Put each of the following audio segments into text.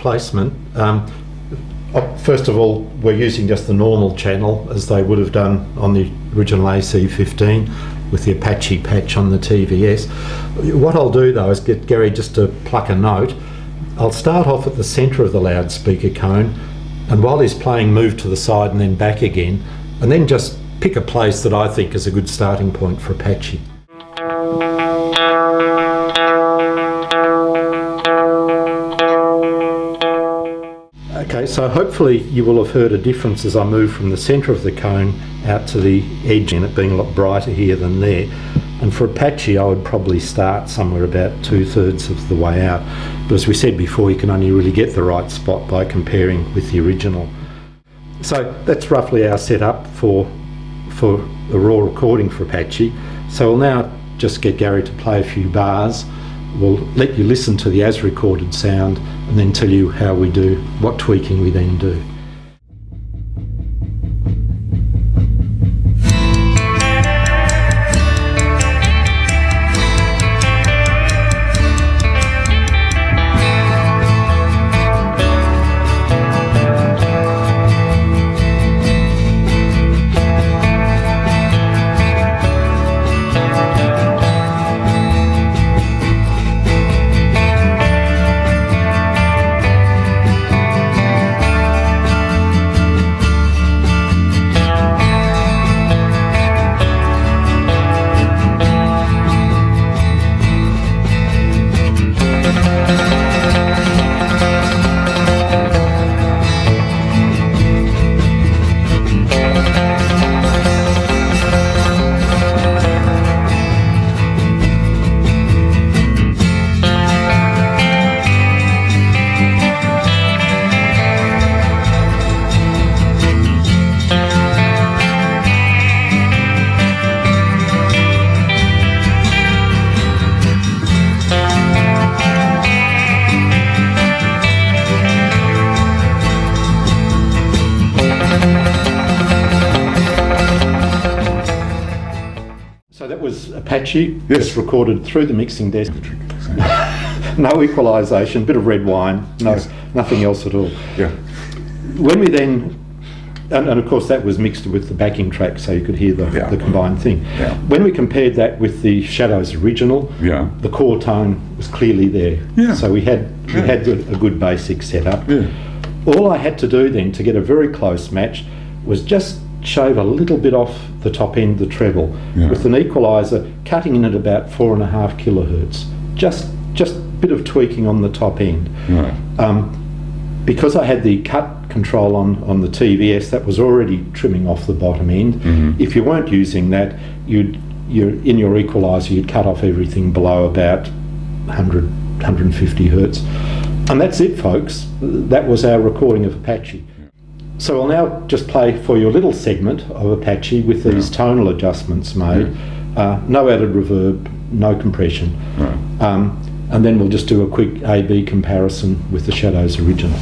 replacement. First of all, we're using just the normal channel as they would have done on the original AC15 with the Apache patch on the TVS. What I'll do though is get Gary just to pluck a note. I'll start off at the centre of the loudspeaker cone, and while he's playing, move to the side and then back again, and then just pick a place that I think is a good starting point for Apache. Okay, so hopefully you will have heard a difference as I move from the centre of the cone out to the edge, and it being a lot brighter here than there. And for Apache, I would probably start somewhere about 2/3 of the way out. But as we said before, you can only really get the right spot by comparing with the original. So that's roughly our setup for the raw recording for Apache. So we'll now just get Gary to play a few bars. We'll let you listen to the as recorded sound and then tell you how we do, what tweaking we then do. So that was Apache, Yes. just recorded through the mixing desk. No equalisation, bit of red wine, Yes. nothing else at all. Yeah. When we then, and of course that was mixed with the backing track so you could hear the combined thing. Yeah. When we compared that with the Shadows original, Yeah. the core tone was clearly there. Yeah. So we had a good basic setup. Yeah. All I had to do then to get a very close match was just shave a little bit off the top end, the treble, with an equaliser cutting in at about 4.5 kilohertz. Just a bit of tweaking on the top end. Right. Because I had the cut control on the TVS, that was already trimming off the bottom end. Mm-hmm. If you weren't using that, in your equaliser you'd cut off everything below about 150 hertz. And that's it, folks. That was our recording of Apache. So I'll now just play for you a little segment of Apache with these tonal adjustments made. No added reverb, no compression. Right. And then we'll just do a quick A-B comparison with the Shadows original.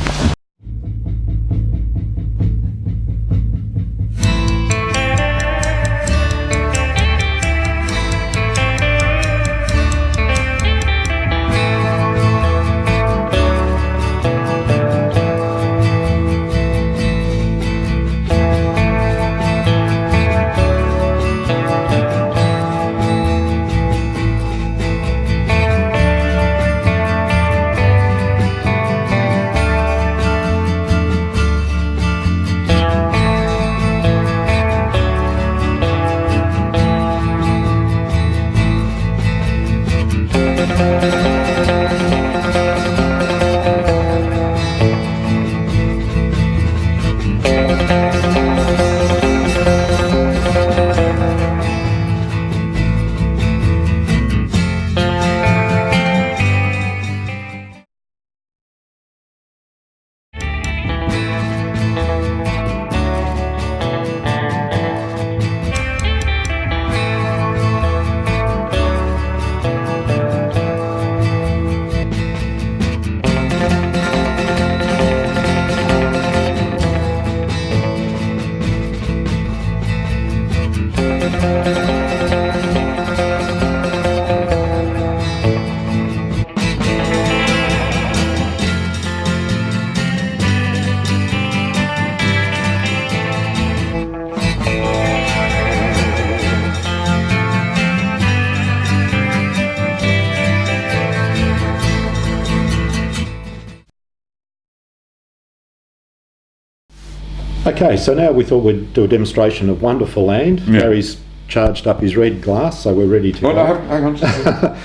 Okay, so now we thought we'd do a demonstration of wonderful land. Yeah. Gary's charged up his red glass, so we're ready to Well, go. no, hang on. Just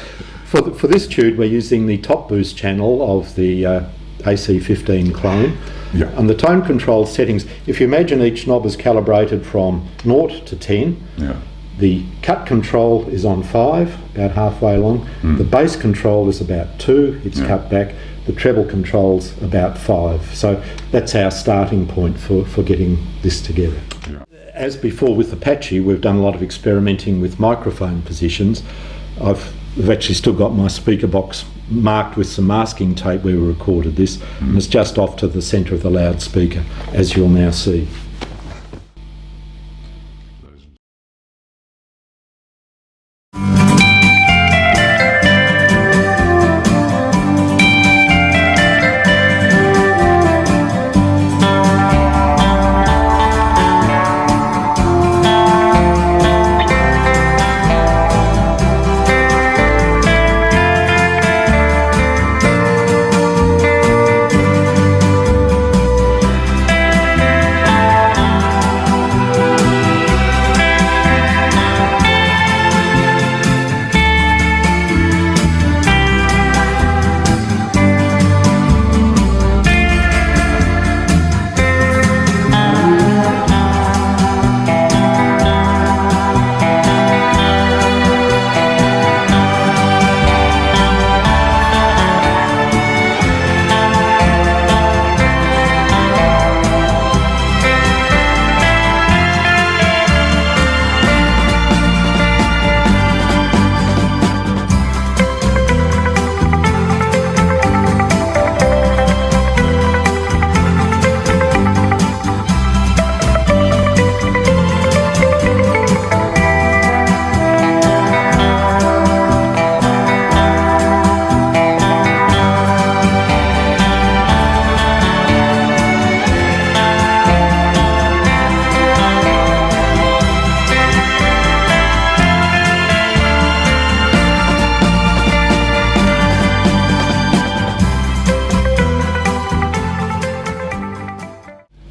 For this tune, we're using the top boost channel of the AC15 clone. Yeah. And the tone control settings, if you imagine each knob is calibrated from 0 to 10, yeah. the cut control is on 5, about halfway along. The bass control is about 2, it's cut back. The treble control's about 5. So that's our starting point for getting this together. Yeah. As before with Apache, we've done a lot of experimenting with microphone positions. I've actually still got my speaker box marked with some masking tape where we recorded this, and it's just off to the centre of the loudspeaker, as you'll now see.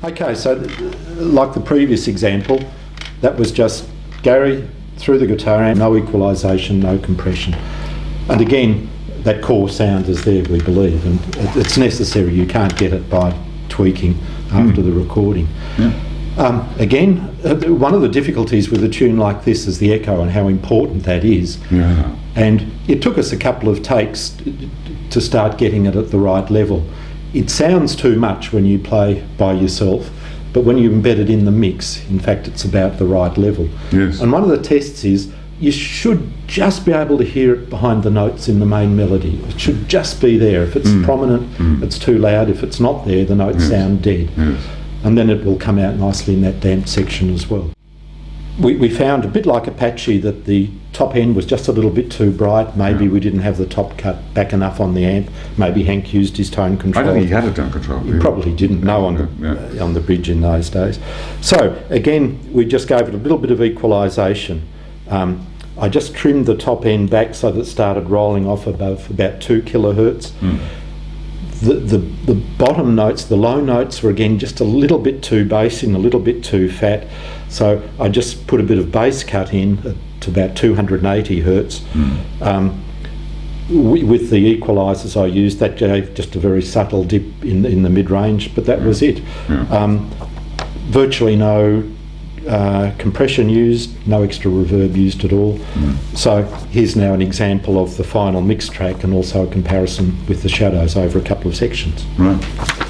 Okay, so like the previous example, that was just Gary through the guitar amp, no equalisation, no compression. And again, that core sound is there, we believe, and it's necessary. You can't get it by tweaking after the recording. Yeah. Again, one of the difficulties with a tune like this is the echo and how important that is. Yeah. And it took us a couple of takes to start getting it at the right level. It sounds too much when you play by yourself, but when you embed it in the mix, in fact, it's about the right level. Yes. And one of the tests is you should just be able to hear it behind the notes in the main melody. It should just be there. If it's prominent, it's too loud. If it's not there, the notes sound dead. Yes. And then it will come out nicely in that damped section as well. We found, a bit like Apache, that the top end was just a little bit too bright. Maybe we didn't have the top cut back enough on the amp. Maybe Hank used his tone control. I don't think he had a tone control. He probably didn't know on the bridge in those days. So again, we just gave it a little bit of equalisation. I just trimmed the top end back so that it started rolling off above about 2 kilohertz. The bottom notes, the low notes, were again just a little bit too bassy and a little bit too fat. So I just put a bit of bass cut in to about 280 hertz. With the equalisers I used, that gave just a very subtle dip in the mid-range, but that was it. Virtually no compression used, no extra reverb used at all. So here's now an example of the final mix track and also a comparison with the shadows over a couple of sections. Right.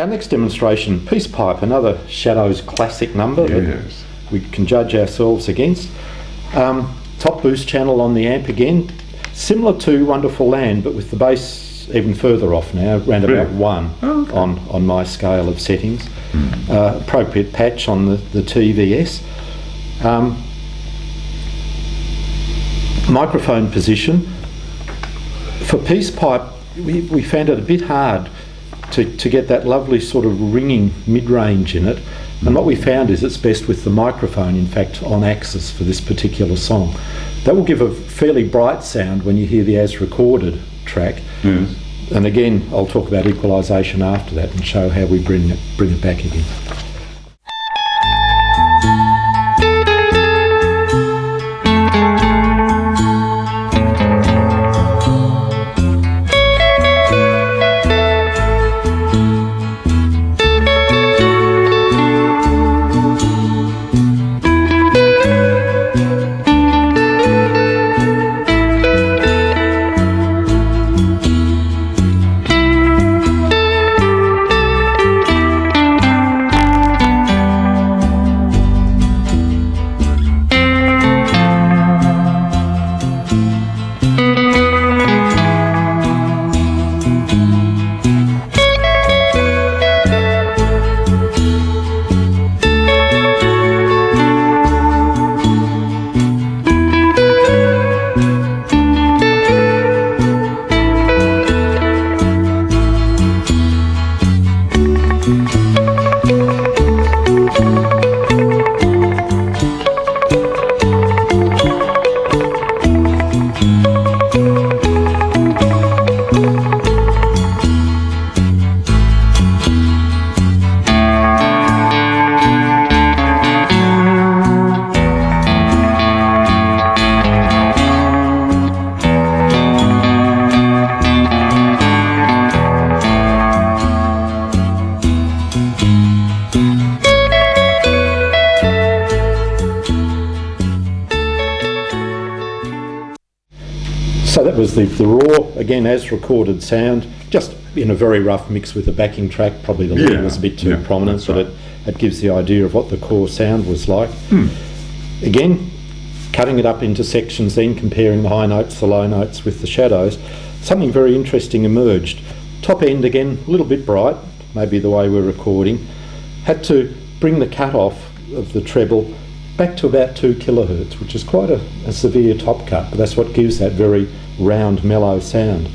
our next demonstration, Peace Pipe, another Shadows classic number that Yes. we can judge ourselves against. Top boost channel on the amp again, similar to Wonderful Land, but with the bass even further off now, around about Really? 1 Okay. on my scale of settings. Appropriate patch on the TVS. Microphone position. For Peace Pipe, we found it a bit hard to get that lovely sort of ringing mid-range in it. And what we found is it's best with the microphone, in fact, on axis for this particular song. That will give a fairly bright sound when you hear the as recorded track. Yes. And again, I'll talk about equalisation after that and show how we bring it back again. So that was the raw, again, as recorded sound, just in a very rough mix with the backing track. Probably the lead was a bit too prominent, that's but right. it gives the idea of what the core sound was like. Again, cutting it up into sections, then comparing the high notes, the low notes with the shadows, something very interesting emerged. Top end, again, a little bit bright, maybe the way we're recording. Had to bring the cut off of the treble back to about 2 kilohertz, which is quite a severe top cut, but that's what gives that very round, mellow sound.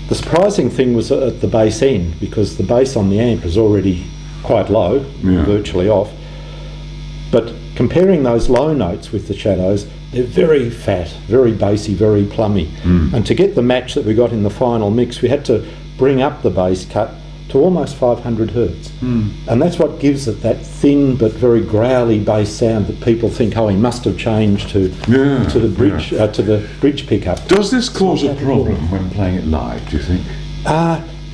The surprising thing was at the bass end, because the bass on the amp is already quite low, virtually off. But comparing those low notes with the shadows, they're very fat, very bassy, very plummy. And to get the match that we got in the final mix, we had to bring up the bass cut to almost 500 hertz. And that's what gives it that thin but very growly bass sound that people think, oh, he must have changed to the bridge pickup. Does this cause a problem when playing it live, do you think?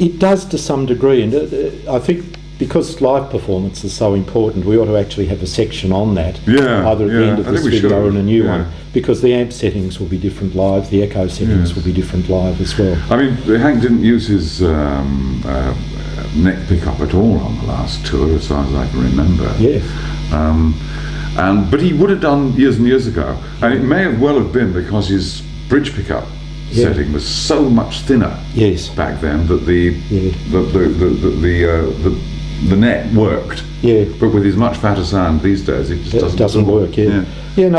It does to some degree, and I think because live performance is so important, we ought to actually have a section on that, either at the end of this video and a new one, because the amp settings will be different live, the echo settings will be different live as well. I mean, Hank didn't use his neck pickup at all on the last tour, as far as I can remember. But he would have done years and years ago, and it may have well have been because his bridge pickup setting was so much thinner back then that the net worked. But with his much fatter sound these days, it just doesn't work. No,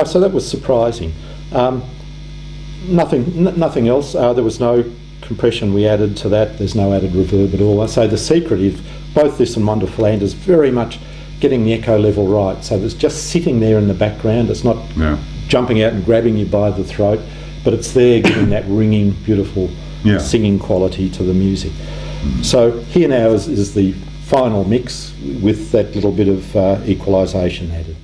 so that was surprising. Nothing else. There was no compression we added to that. There's no added reverb at all. I say the secret of both this and Wonderful Land is very much getting the echo level right. So it's just sitting there in the background. It's not jumping out and grabbing you by the throat, but it's there giving that ringing, beautiful singing quality to the music. So here now is the final mix with that little bit of equalisation added.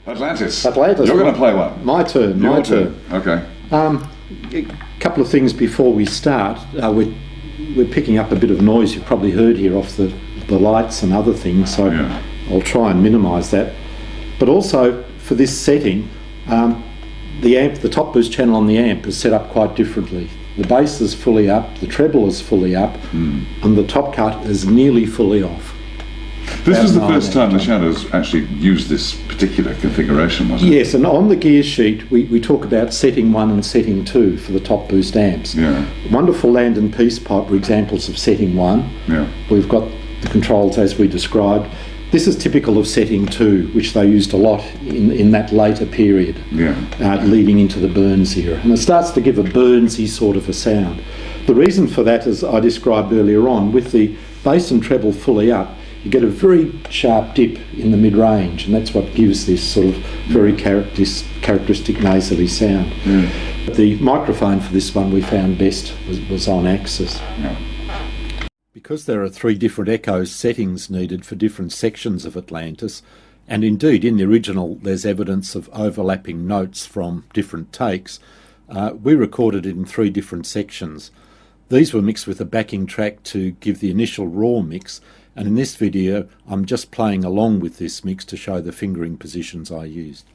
Atlantis. Atlantis. You're going to play one. My turn. Your My turn. Okay. A couple of things before we start. We're picking up a bit of noise you've probably heard here off the lights and other things, so Yeah. I'll try and minimise that. But also for this setting, the top boost channel on the amp is set up quite differently. The bass is fully up, the treble is fully up, and the top cut is nearly fully off. This was the About first time the 9 Shadows actually used this particular configuration, wasn't it? Yes, and on the gear sheet we talk about setting 1 and setting 2 for the top boost amps. Yeah. Wonderful Land and Peace pipe were examples of setting 1. Yeah. We've got the controls as we described. This is typical of setting 2, which they used a lot in that later period, Yeah. leading into the Burns era. And it starts to give a Burnsy sort of a sound. The reason for that, as I described earlier on, with the bass and treble fully up, you get a very sharp dip in the mid-range, and that's what gives this sort of very characteristic nasally sound. Yeah. The microphone for this one we found best was on axis. Yeah. Because there are 3 different echo settings needed for different sections of Atlantis, and indeed in the original there's evidence of overlapping notes from different takes, we recorded it in 3 different sections. These were mixed with a backing track to give the initial raw mix, and in this video I'm just playing along with this mix to show the fingering positions I used.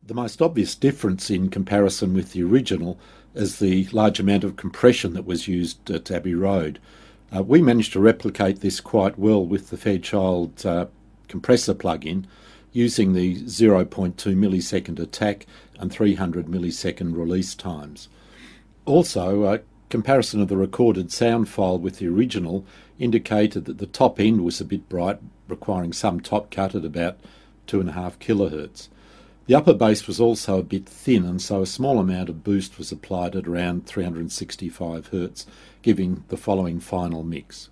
The most obvious difference in comparison with the original is the large amount of compression that was used at Abbey Road. We managed to replicate this quite well with the Fairchild compressor plug-in using the 0.2 millisecond attack and 300 millisecond release times. Also, a comparison of the recorded sound file with the original indicated that the top end was a bit bright, requiring some top cut at about 2.5 kilohertz. The upper bass was also a bit thin, and so a small amount of boost was applied at around 365 Hz, giving the following final mix.